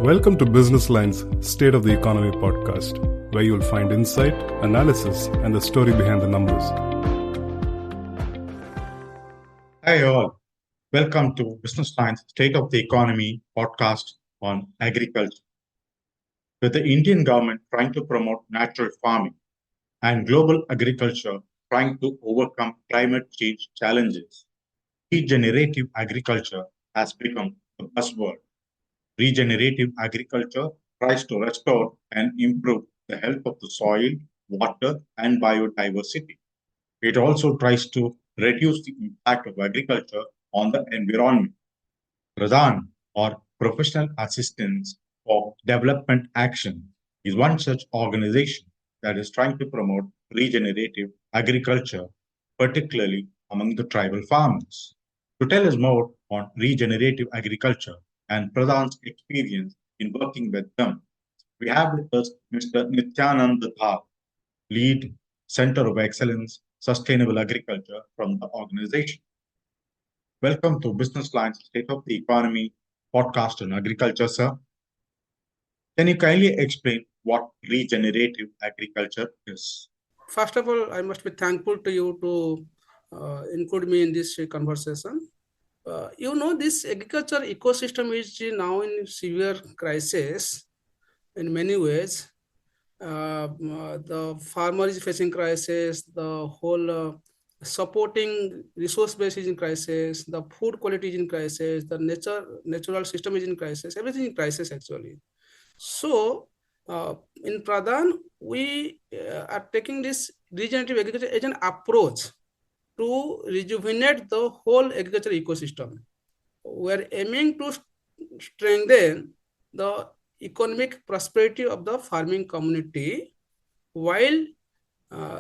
Welcome to Business Line's State of the Economy podcast, where you'll find insight, analysis, and the story behind the numbers. Hi all, welcome to Business Line's State of the Economy podcast on agriculture. With the Indian government trying to promote natural farming and global agriculture trying to overcome climate change challenges, regenerative agriculture has become the buzzword. Regenerative agriculture tries to restore and improve the health of the soil, water, and biodiversity. It also tries to reduce the impact of agriculture on the environment. PRADAN, or Professional Assistance for Development Action, is one such organization that is trying to promote regenerative agriculture, particularly among the tribal farmers. To tell us more on regenerative agriculture and PRADAN's experience in working with them, we have with us Mr. Nityananda Dhal, Lead Center of Excellence Sustainable Agriculture from the organization. Welcome to Business Line's State of the Economy podcast on agriculture, sir. Can you kindly explain what regenerative agriculture is? First of all, I must be thankful to you to include me in this conversation. This agriculture ecosystem is now in severe crisis in many ways. The farmer is facing crisis, the whole supporting resource base is in crisis, the food quality is in crisis, the natural system is in crisis, everything is in crisis actually. So, in PRADAN, we are taking this regenerative agriculture as an approach to rejuvenate the whole agriculture ecosystem. We are aiming to strengthen the economic prosperity of the farming community while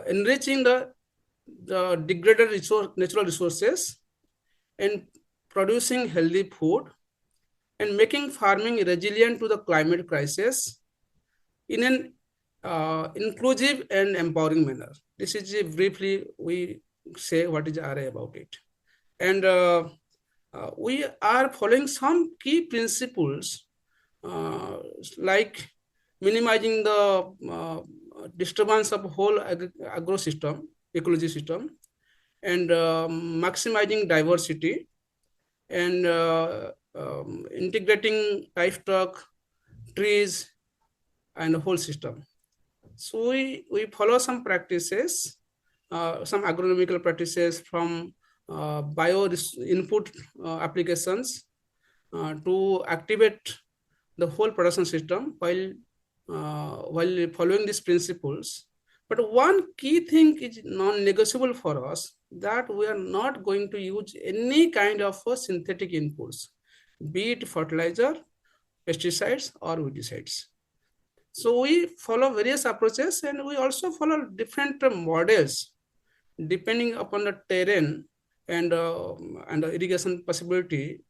enriching the degraded natural resources and producing healthy food and making farming resilient to the climate crisis in an inclusive and empowering manner. This is briefly we say what is RA about it. And we are following some key principles like minimizing the disturbance of whole ecology system, and maximizing diversity, and integrating livestock, trees, and the whole system. So we follow some practices, some agronomical practices from bio input applications to activate the whole production system while following these principles. But one key thing is non-negotiable for us, that we are not going to use any kind of synthetic inputs, be it fertilizer, pesticides, or weedicides. So we follow various approaches, and we also follow different models depending upon the terrain and the irrigation possibility,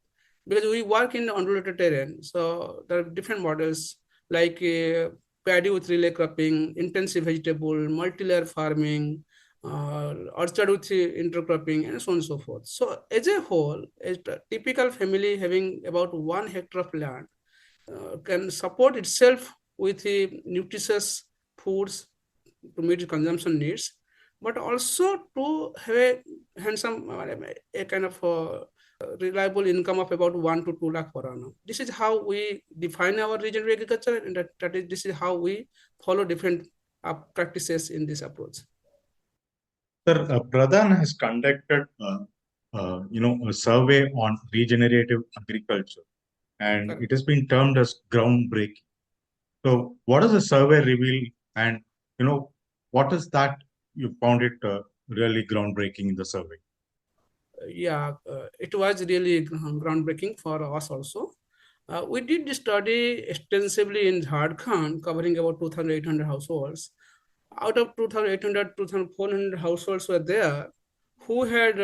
because we work in undulated terrain. So there are different models like paddy with relay cropping, intensive vegetable, multi-layer farming, orchard with intercropping, and so on and so forth. So as a whole, a typical family having about 1 hectare of land can support itself with nutritious foods to meet its consumption needs, but also to have a handsome, a kind of reliable income of about 1 to 2 lakh per annum. This is how we define our regenerative agriculture, and this is how we follow different practices in this approach. Sir, PRADAN has conducted a survey on regenerative agriculture, and it has been termed as groundbreaking. So what does the survey reveal, and what is that you found it really groundbreaking in the survey? It was really groundbreaking for us also. We did this study extensively in Jharkhand, covering about 2,800 households. Out of 2,800, 2,400 households were there who had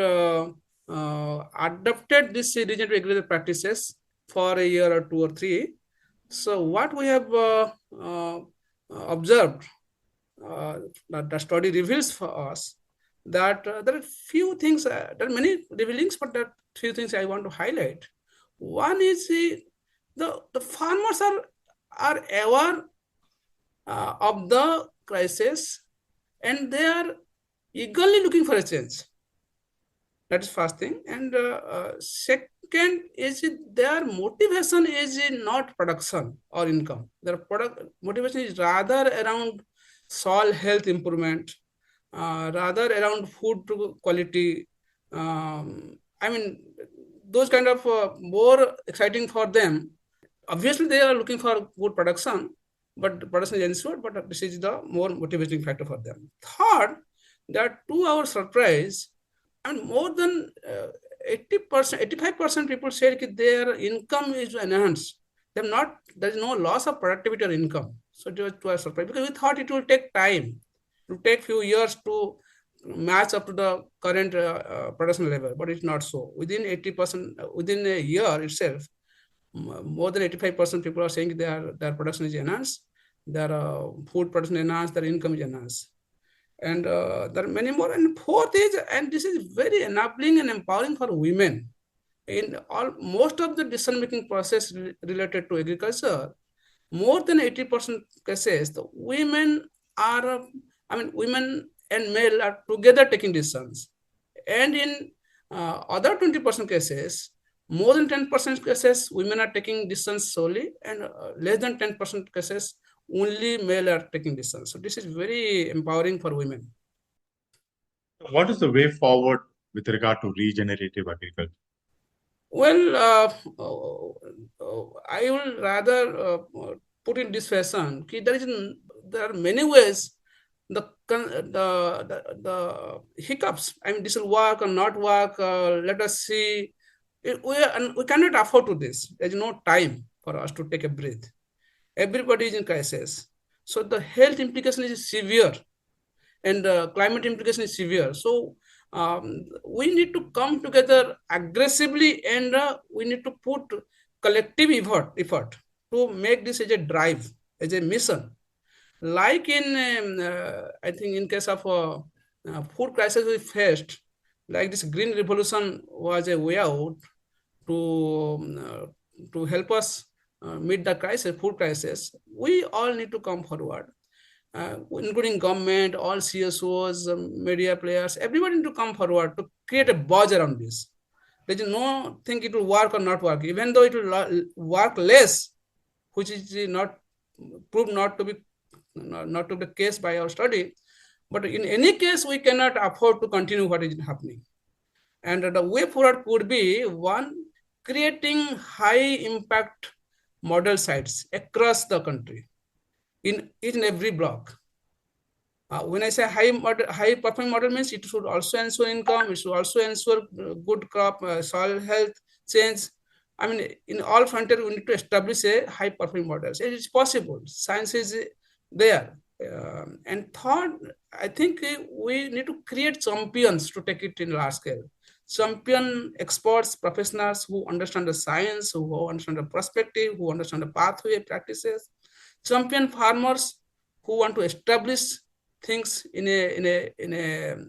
adopted this regenerative agriculture practices for a year or 2 or 3. So what we have observed, the study reveals for us that there are few things, there are many revealings, but there are few things I want to highlight. One is the farmers are are aware of the crisis, and they are eagerly looking for a change. That is first thing. And second is their motivation is not production or income. Their product motivation is rather around soil health improvement, rather around food quality. I mean, those kind of more exciting for them. Obviously, they are looking for good production, but production is ensured, but this is the more motivating factor for them. Third, that to our surprise, and more than 80%, 85% people said that their income is enhanced. They're not, there is no loss of productivity or income. So it was to our surprise because we thought it will take time. It will take few years to match up to the current production level, but it's not so. Within 80%, within a year itself, more than 85% people are saying their production is enhanced, their food production enhanced, their income is enhanced. And there are many more. And fourth is, and this is very enabling and empowering for women. In all most of the decision making process related to agriculture, more than 80% cases, the women are, women and male are together taking decisions. And in other 20% cases, more than 10% cases, women are taking decisions solely, and less than 10% cases, only male are taking decisions. So this is very empowering for women. What is the way forward with regard to regenerative agriculture? Well, I will rather put in this fashion. There are many ways the hiccups. I mean, this will work or not work. Let us see. We cannot afford to this. There is no time for us to take a breath. Everybody is in crisis. So the health implication is severe, and climate implication is severe. So we need to come together aggressively, and we need to put collective effort to make this as a drive, as a mission. Like in, I think in case of food crisis we faced, like this green revolution was a way out to help us meet the crisis, food crisis. We all need to come forward, including government, all CSOs, media players, everybody need to come forward to create a buzz around this. There is no think it will work or not work, even though it will work less, which is not proved not to be the case by our study. But in any case, we cannot afford to continue what is happening. And the way forward could be one, creating high impact model sites across the country in each and every block. When I say high performing model means it should also ensure income, it should also ensure good crop, soil health change. I mean, in all frontiers, we need to establish a high performing models. It is possible. Science is there. And third, I think we need to create champions to take it in large scale. Champion experts, professionals who understand the science, who understand the perspective, who understand the pathway practices. Champion farmers who want to establish things in a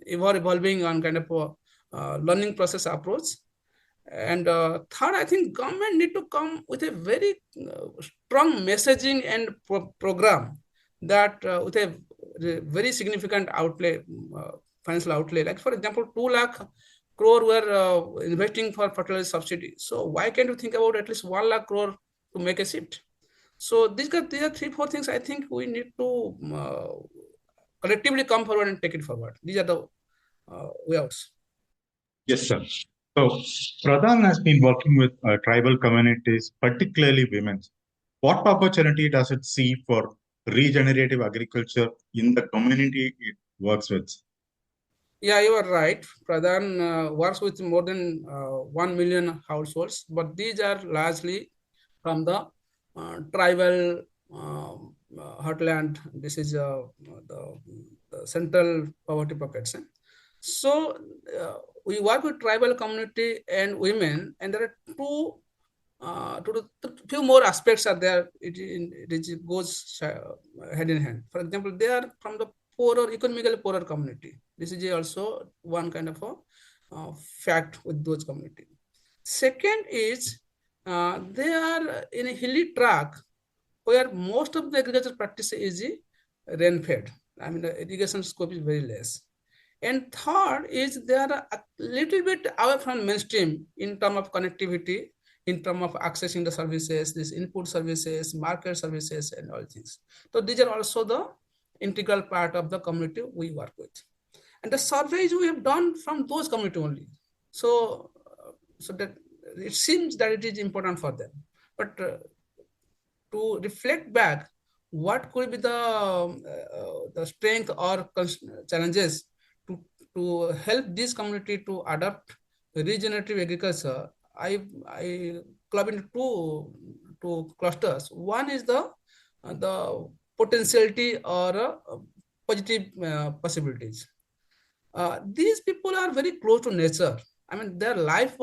evolving and kind of learning process approach. And third, I think government need to come with a very strong messaging and program that with a very significant outlay, financial outlay. Like for example, 2 lakh crore were investing for fertilizer subsidy. So why can't you think about at least 1 lakh crore to make a shift? So these are 3-4 things I think we need to collectively come forward and take it forward. These are the way outs. Yes, sir. So PRADAN has been working with tribal communities, particularly women. What opportunity does it see for regenerative agriculture in the community it works with? Yeah, you are right. PRADAN works with more than 1 million households, but these are largely from the tribal heartland. This is the central poverty pockets. So we work with tribal community and women, and there are few more aspects are there. It goes hand in hand. For example, they are from the poorer, economically poorer community. This is also one kind of a fact with those community. Second is they are in a hilly track where most of the agriculture practice is rain-fed. I mean, the irrigation scope is very less. And third is they are a little bit away from mainstream in terms of connectivity, in terms of accessing the services, these input services, market services, and all things. So these are also the integral part of the community we work with. And the surveys we have done from those community only. So that it seems that it is important for them. But to reflect back, what could be the strength or challenges to help this community to adopt regenerative agriculture? I club into two clusters. One is the potentiality or positive possibilities. These people are very close to nature. I mean, their life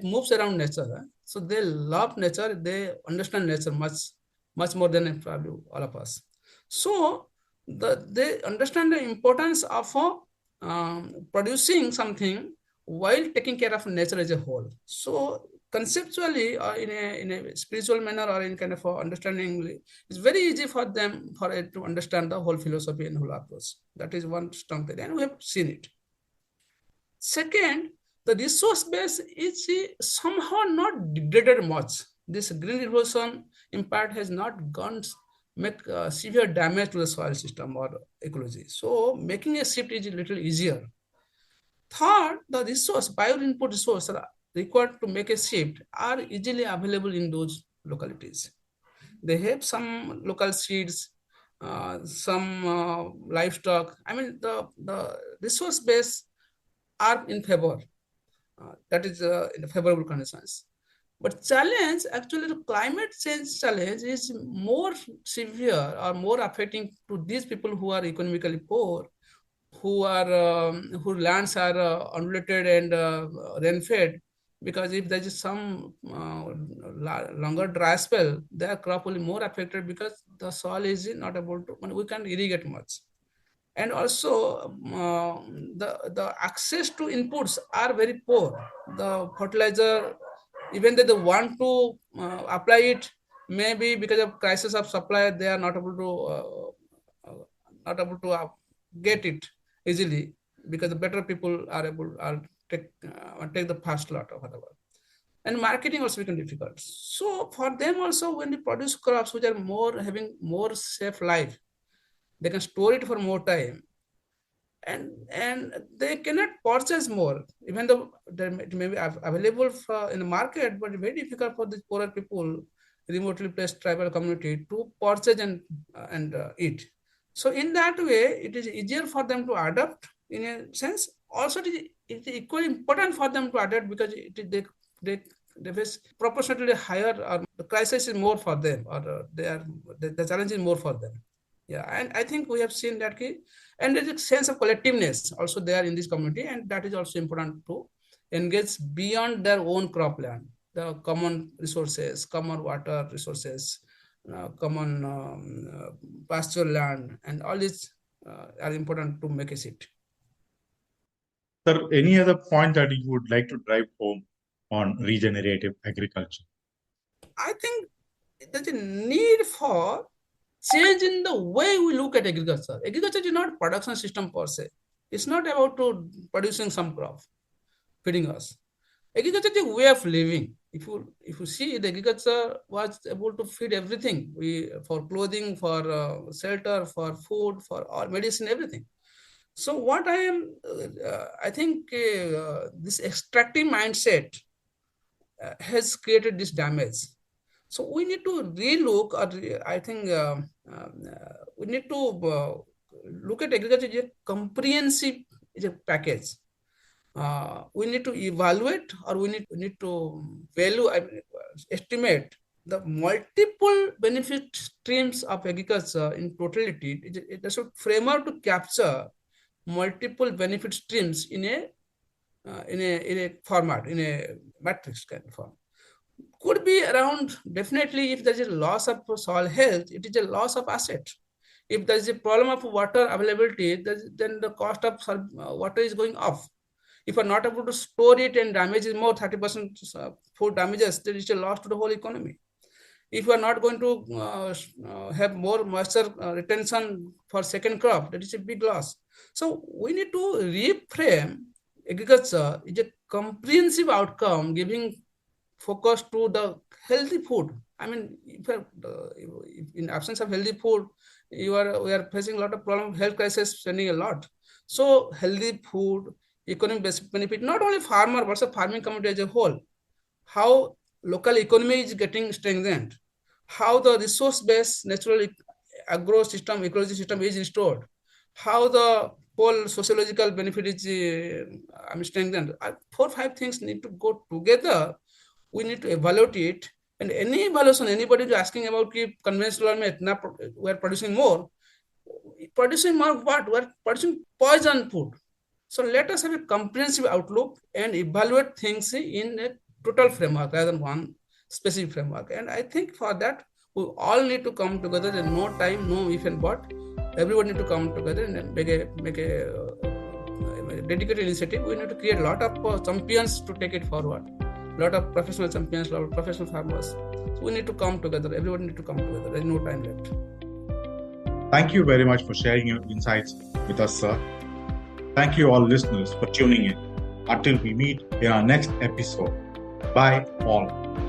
moves around nature. So they love nature. They understand nature much more than probably all of us. So they understand the importance of producing something while taking care of nature as a whole. So conceptually, or in a spiritual manner, or in kind of understanding, it's very easy for them for it to understand the whole philosophy and whole approach. That is one strong thing, and we have seen it. Second, the resource base is somehow not degraded much. This green erosion impact has not gone make severe damage to the soil system or ecology. So making a shift is a little easier. Third, the resource, bio input resource required to make a shift are easily available in those localities. They have some local seeds, some livestock. I mean, the resource base are in favor. That is in favorable conditions. But challenge, actually, the climate change challenge is more severe or more affecting to these people who are economically poor, whose lands are unrelated and rain-fed. Because if there is some longer dry spell, their crop will be more affected because the soil is not able to, we can't irrigate much. And also the access to inputs are very poor. The fertilizer, even though they want to apply it, maybe because of crisis of supply, they are not able to get it easily, because the better people are able to take the fast lot or whatever. And marketing also become difficult. So for them also, when they produce crops which are having more safe life, they can store it for more time, and they cannot purchase more, even though it may be available in the market, but very difficult for these poorer people, remotely placed tribal community, to purchase and eat. So in that way, it is easier for them to adapt in a sense. Also, it is equally important for them to adapt because they face proportionately higher, or the crisis is more for them, or the challenge is more for them. Yeah, and I think we have seen that key. And there is a sense of collectiveness also there in this community, and that is also important to engage beyond their own cropland. The common resources, common water resources, common pasture land, and all these are important to make a shift. Sir, any other point that you would like to drive home on regenerative agriculture? I think there's a need for change in the way we look at agriculture. Agriculture is not a production system per se. It's not about producing some crop, feeding us. Agriculture is a way of living. If you see, the agriculture was able to feed everything. For clothing, for shelter, for food, for all medicine, everything. So what I think this extractive mindset has created this damage. So we need to relook, or I think we need to look at agriculture as a comprehensive package. We need to evaluate, or we need to value, estimate the multiple benefit streams of agriculture in totality. It's a framework to capture multiple benefit streams in a format, in a matrix kind of form. Could be around, definitely, if there is a loss of soil health, it is a loss of asset. If there is a problem of water availability, then the cost of water is going up. If you are not able to store it and damage is more, 30% food damages, there is a loss to the whole economy. if we are not going to have more moisture retention for second crop, that is a big loss. So we need to reframe agriculture is a comprehensive outcome, giving focus to the healthy food. I mean, if in absence of healthy food, we are facing a lot of problem, health crisis, spending a lot. So healthy food, economic benefit, not only farmer, but also farming community as a whole. How local economy is getting strengthened, how the resource-based natural agro system, ecology system is restored, how the whole sociological benefit is strengthened. 4-5 things need to go together. We need to evaluate it. And any evaluation, anybody is asking about conventional we are producing more. Producing more what? We are producing poison food. So let us have a comprehensive outlook and evaluate things in a total framework rather than one specific framework. And I think for that, we all need to come together. And no time, no if and but. Everybody need to come together and make a dedicated initiative. We need to create a lot of champions to take it forward. A lot of professional champions, a lot of professional farmers. So we need to come together. Everybody need to come together. There is no time left. Thank you very much for sharing your insights with us, sir. Thank you all listeners for tuning in. Until we meet in our next episode. Bye all.